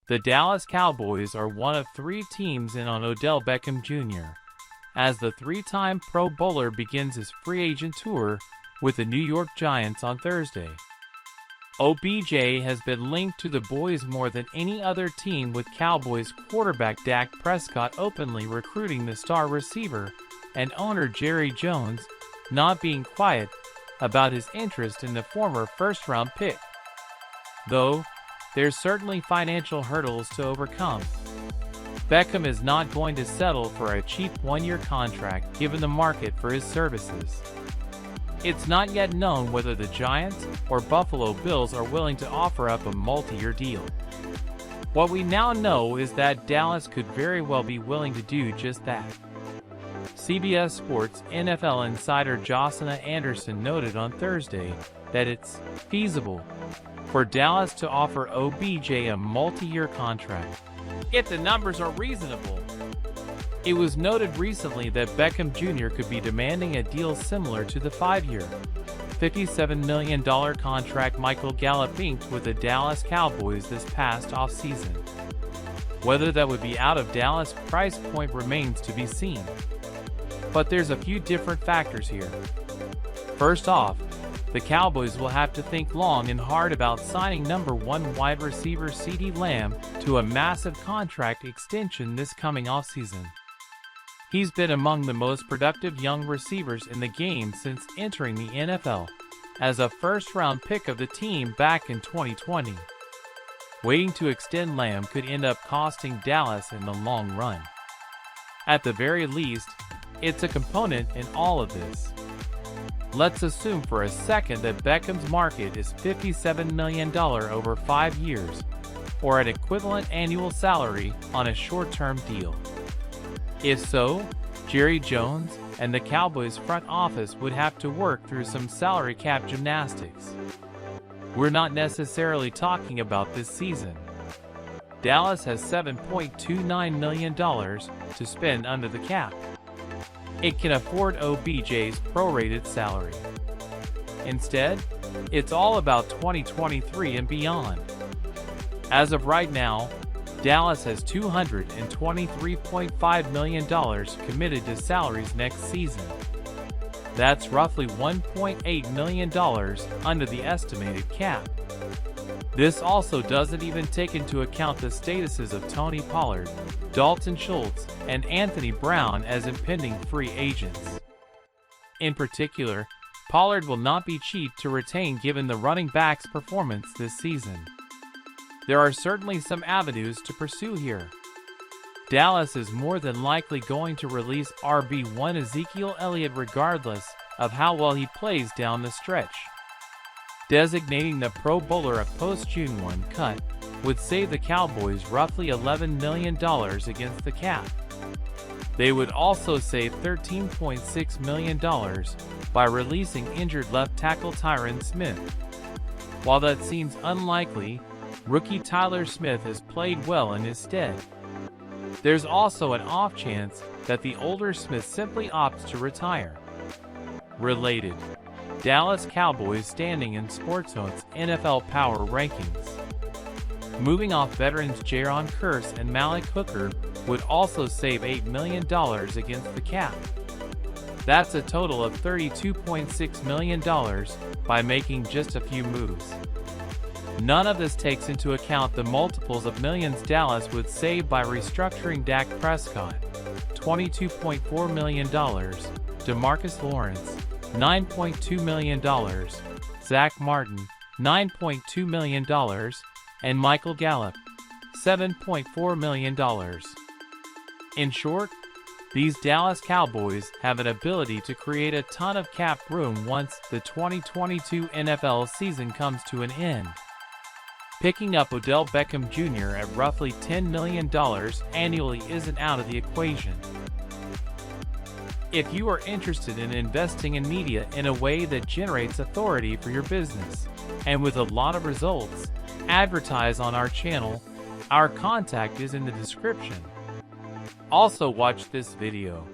The Dallas Cowboys are one of 3 teams in on Odell Beckham Jr., as the 3-time Pro Bowler begins his free agent tour with the New York Giants on Thursday. OBJ has been linked to the boys more than any other team, with Cowboys quarterback Dak Prescott openly recruiting the star receiver, and owner Jerry Jones not being quiet about his interest in the former first-round pick. Though, there's certainly financial hurdles to overcome. Beckham is not going to settle for a cheap 1-year contract given the market for his services. It's not yet known whether the Giants or Buffalo Bills are willing to offer up a multi-year deal. What we now know is that Dallas could very well be willing to do just that. CBS Sports NFL insider Josina Anderson noted on Thursday that it's feasible for Dallas to offer OBJ a multi-year contract, if the numbers are reasonable. It was noted recently that Beckham Jr. could be demanding a deal similar to the 5-year, $57 million contract Michael Gallup inked with the Dallas Cowboys this past offseason. Whether that would be out of Dallas' price point remains to be seen. But there's a few different factors here. First off, the Cowboys will have to think long and hard about signing number 1 wide receiver CeeDee Lamb to a massive contract extension this coming offseason. He's been among the most productive young receivers in the game since entering the NFL, as a first-round pick of the team back in 2020. Waiting to extend Lamb could end up costing Dallas in the long run. At the very least, it's a component in all of this. Let's assume for a second that Beckham's market is $57 million over 5 years, or an equivalent annual salary on a short-term deal. If so, Jerry Jones and the Cowboys front office would have to work through some salary cap gymnastics. We're not necessarily talking about this season. Dallas has $7.29 million to spend under the cap. It can afford OBJ's prorated salary. Instead, it's all about 2023 and beyond. As of right now, Dallas has $223.5 million committed to salaries next season. That's roughly $1.8 million under the estimated cap. This also doesn't even take into account the statuses of Tony Pollard, Dalton Schultz, and Anthony Brown as impending free agents. In particular, Pollard will not be cheap to retain given the running back's performance this season. There are certainly some avenues to pursue here. Dallas is more than likely going to release RB1 Ezekiel Elliott regardless of how well he plays down the stretch. Designating the Pro Bowler a post-June 1 cut would save the Cowboys roughly $11 million against the cap. They would also save $13.6 million by releasing injured left tackle Tyron Smith. While that seems unlikely, rookie Tyler Smith has played well in his stead. There's also an off chance that the older Smith simply opts to retire. Related: Dallas Cowboys standing in SportsZone's NFL Power Rankings. Moving off veterans Jaron Kearse and Malik Hooker would also save $8 million against the cap. That's a total of $32.6 million by making just a few moves. None of this takes into account the multiples of millions Dallas would save by restructuring Dak Prescott, $22.4 million, DeMarcus Lawrence, $9.2 million, Zach Martin, $9.2 million, and Michael Gallup, $7.4 million. In short, these Dallas Cowboys have an ability to create a ton of cap room once the 2022 NFL season comes to an end. Picking up Odell Beckham Jr. at roughly $10 million annually isn't out of the equation. If you are interested in investing in media in a way that generates authority for your business, and with a lot of results, advertise on our channel. Our contact is in the description. Also watch this video.